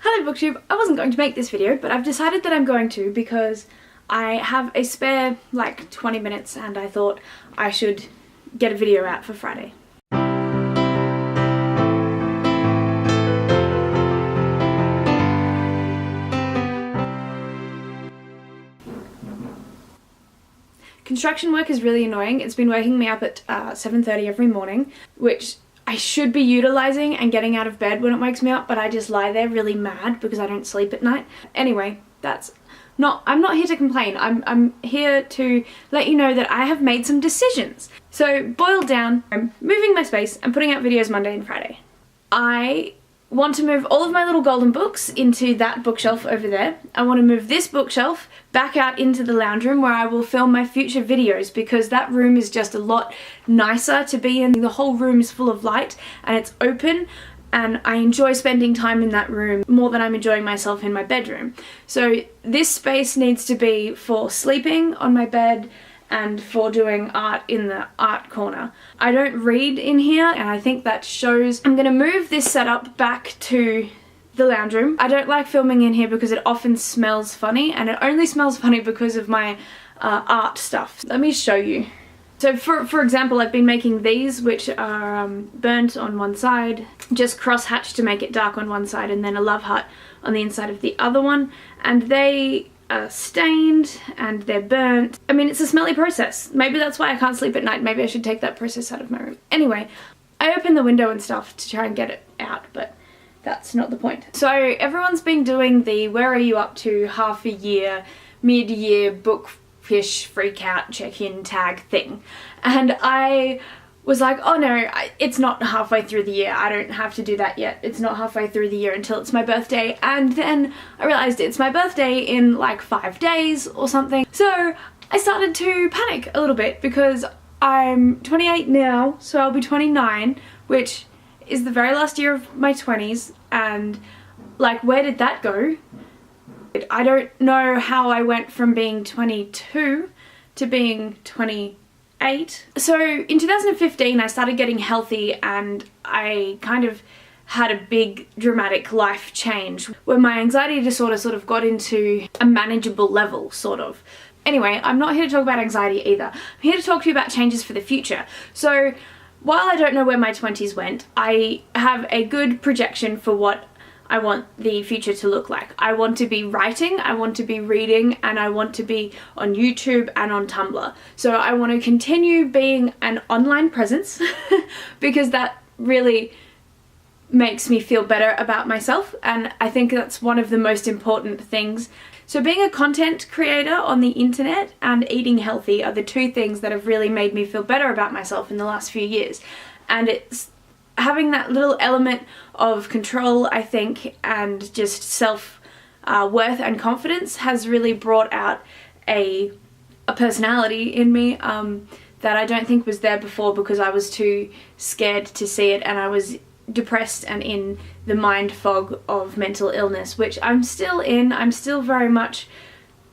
Hello Booktube, I wasn't going to make this video, but I've decided that I'm going to because I have a spare like 20 minutes and I thought I should get a video out for Friday. Construction work is really annoying. It's been waking me up at 7:30 every morning, which I should be utilising and getting out of bed when it wakes me up, but I just lie there really mad because I don't sleep at night. Anyway, I'm not here to complain. I'm here to let you know that I have made some decisions. So, boiled down, I'm moving my space and putting out videos Monday and Friday. I want to move all of my little golden books into that bookshelf over there. I want to move this bookshelf back out into the lounge room where I will film my future videos because that room is just a lot nicer to be in. The whole room is full of light and it's open and I enjoy spending time in that room more than I'm enjoying myself in my bedroom. So this space needs to be for sleeping on my bed and for doing art in the art corner. I don't read in here and I think that shows. I'm gonna move this setup back to the lounge room. I don't like filming in here because it often smells funny, and it only smells funny because of my art stuff. Let me show you. So for example, I've been making these, which are burnt on one side, just cross-hatched to make it dark on one side, and then a love heart on the inside of the other one, and they are stained and they're burnt. I mean, it's a smelly process. Maybe that's why I can't sleep at night. Maybe I should take that process out of my room. Anyway, I opened the window and stuff to try and get it out, but that's not the point. So everyone's been doing the where are you up to half a year, mid-year bookfish freakout check-in tag thing. And I was like, oh no, it's not halfway through the year. I don't have to do that yet. It's not halfway through the year until it's my birthday. And then I realized it's my birthday in like 5 days or something. So I started to panic a little bit because I'm 28 now, so I'll be 29, which is the very last year of my 20s. And like, where did that go? I don't know how I went from being 22 to being 28. So in 2015 I started getting healthy and I kind of had a big dramatic life change where my anxiety disorder sort of got into a manageable level, sort of. Anyway, I'm not here to talk about anxiety either. I'm here to talk to you about changes for the future. So while I don't know where my 20s went, I have a good projection for what I want the future to look like. I want to be writing, I want to be reading, and I want to be on YouTube and on Tumblr. So I want to continue being an online presence because that really makes me feel better about myself, and I think that's one of the most important things. So being a content creator on the internet and eating healthy are the two things that have really made me feel better about myself in the last few years. And it's having that little element of control, I think, and just self-worth and confidence has really brought out a personality in me that I don't think was there before because I was too scared to see it and I was depressed and in the mind fog of mental illness, which I'm still in. I'm still very much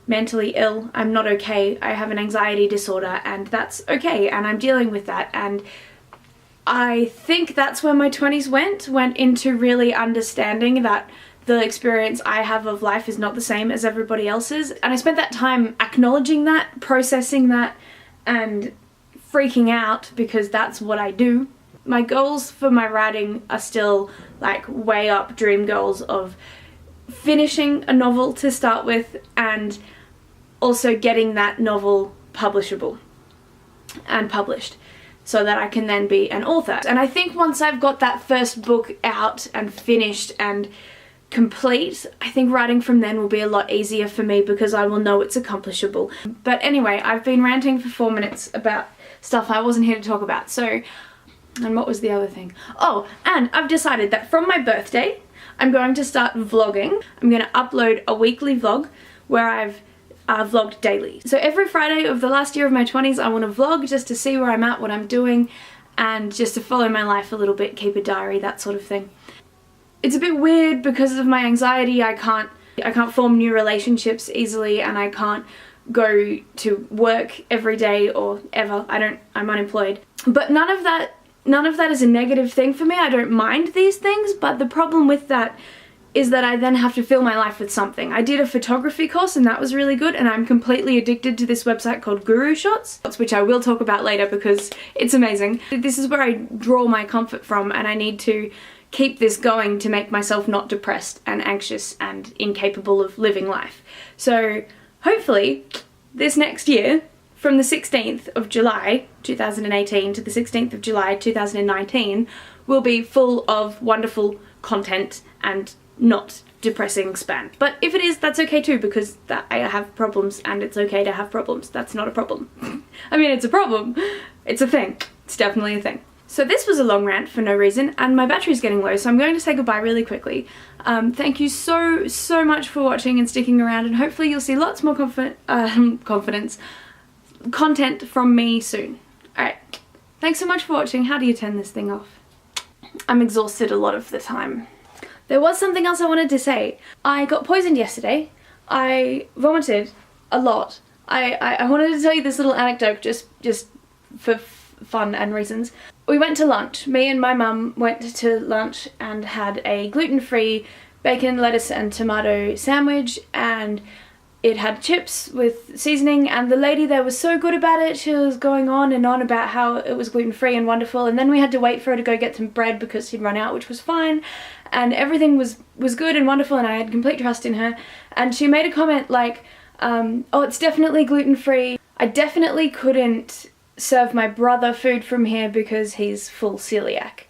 mentally ill. I'm not okay. I have an anxiety disorder and that's okay, and I'm dealing with that. And I think that's where my 20s went into really understanding that the experience I have of life is not the same as everybody else's. And I spent that time acknowledging that, processing that, and freaking out because that's what I do. My goals for my writing are still like way up dream goals of finishing a novel to start with and also getting that novel publishable and published, so that I can then be an author. And I think once I've got that first book out and finished and complete, I think writing from then will be a lot easier for me because I will know it's accomplishable. But anyway, I've been ranting for 4 minutes about stuff I wasn't here to talk about. So, and what was the other thing? Oh, and I've decided that from my birthday, I'm going to start vlogging. I'm going to upload a weekly vlog where I've vlogged daily. So every Friday of the last year of my 20s I want to vlog just to see where I'm at, what I'm doing, and just to follow my life a little bit, keep a diary, that sort of thing. It's a bit weird because of my anxiety. I can't form new relationships easily and I can't go to work every day or ever. I'm unemployed. But none of that is a negative thing for me. I don't mind these things, but the problem with that is that I then have to fill my life with something. I did a photography course and that was really good, and I'm completely addicted to this website called Guru Shots, which I will talk about later because it's amazing. This is where I draw my comfort from, and I need to keep this going to make myself not depressed and anxious and incapable of living life. So hopefully this next year, from the 16th of July 2018 to the 16th of July 2019, will be full of wonderful content and not depressing spam. But if it is, that's okay too, because I have problems and it's okay to have problems. That's not a problem. I mean, it's a problem. It's a thing. It's definitely a thing. So this was a long rant for no reason, and my battery's getting low, so I'm going to say goodbye really quickly. Thank you so much for watching and sticking around, and hopefully you'll see lots more content from me soon. Alright, thanks so much for watching. How do you turn this thing off? I'm exhausted a lot of the time. There was something else I wanted to say. I got poisoned yesterday. I vomited a lot. I wanted to tell you this little anecdote just for fun and reasons. We went to lunch. Me and my mum went to lunch and had a gluten-free bacon, lettuce and tomato sandwich, and it had chips with seasoning, and the lady there was so good about it. She was going on and on about how it was gluten-free and wonderful, and then we had to wait for her to go get some bread because she'd run out, which was fine, and everything was good and wonderful, and I had complete trust in her. And she made a comment like, oh, it's definitely gluten-free. I definitely couldn't serve my brother food from here because he's full celiac.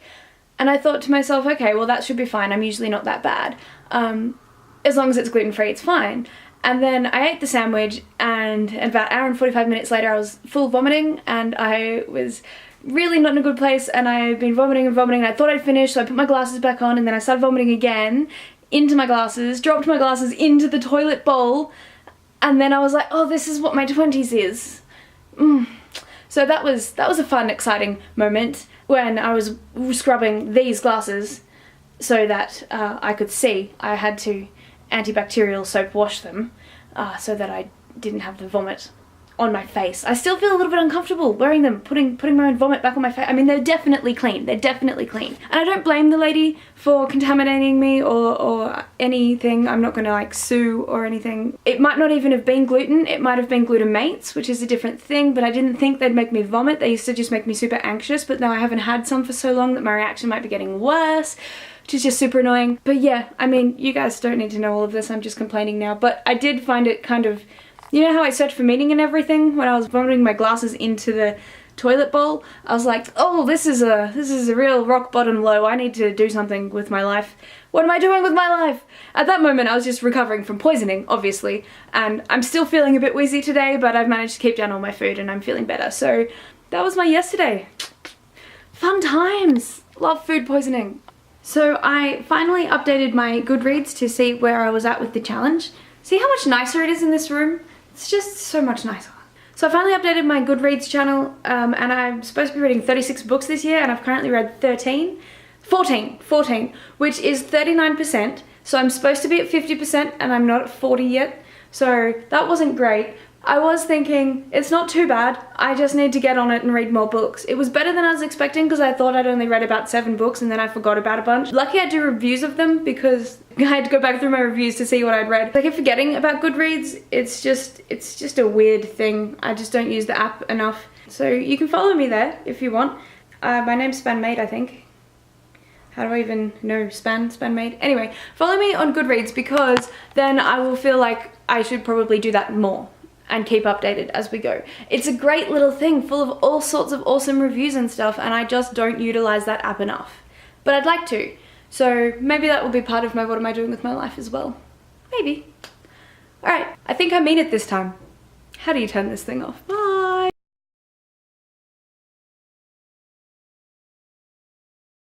And I thought to myself, okay, well that should be fine. I'm usually not that bad. As long as it's gluten-free, it's fine. And then I ate the sandwich, and about an hour and 45 minutes later I was full vomiting, and I was really not in a good place, and I've been vomiting and vomiting, and I thought I'd finished, so I put my glasses back on, and then I started vomiting again into my glasses, dropped my glasses into the toilet bowl, and then I was like, oh, this is what my 20s is. So that was a fun, exciting moment when I was scrubbing these glasses so that I could see. I had to antibacterial soap wash them so that I didn't have the vomit on my face. I still feel a little bit uncomfortable wearing them, putting my own vomit back on my face. I mean, they're definitely clean. They're definitely clean. And I don't blame the lady for contaminating me or anything. I'm not gonna like sue or anything. It might not even have been gluten. It might have been glutamates, which is a different thing, but I didn't think they'd make me vomit. They used to just make me super anxious, but now I haven't had some for so long that my reaction might be getting worse, which is just super annoying. But yeah, I mean, you guys don't need to know all of this. I'm just complaining now, but I did find it kind of, you know how I searched for meaning and everything when I was vomiting my glasses into the toilet bowl? I was like, oh, this is a real rock bottom low. I need to do something with my life. What am I doing with my life? At that moment I was just recovering from poisoning, obviously, and I'm still feeling a bit wheezy today, but I've managed to keep down all my food and I'm feeling better. So that was my yesterday. Fun times. Love food poisoning. So I finally updated my Goodreads to see where I was at with the challenge. See how much nicer it is in this room? It's just so much nicer. So I finally updated my Goodreads channel, and I'm supposed to be reading 36 books this year, and I've currently read 14, which is 39%. So I'm supposed to be at 50% and I'm not at 40 yet. So that wasn't great. I was thinking, it's not too bad, I just need to get on it and read more books. It was better than I was expecting because I thought I'd only read about 7 books and then I forgot about a bunch. Lucky I do reviews of them because I had to go back through my reviews to see what I'd read. I keep forgetting about Goodreads. It's just a weird thing. I just don't use the app enough. So you can follow me there if you want. My name's Spanmade, I think. How do I even know Spanmade? Anyway, follow me on Goodreads because then I will feel like I should probably do that more and keep updated as we go. It's a great little thing full of all sorts of awesome reviews and stuff, and I just don't utilize that app enough. But I'd like to. So maybe that will be part of my what am I doing with my life as well. Maybe. Alright, I think I mean it this time. How do you turn this thing off? Bye.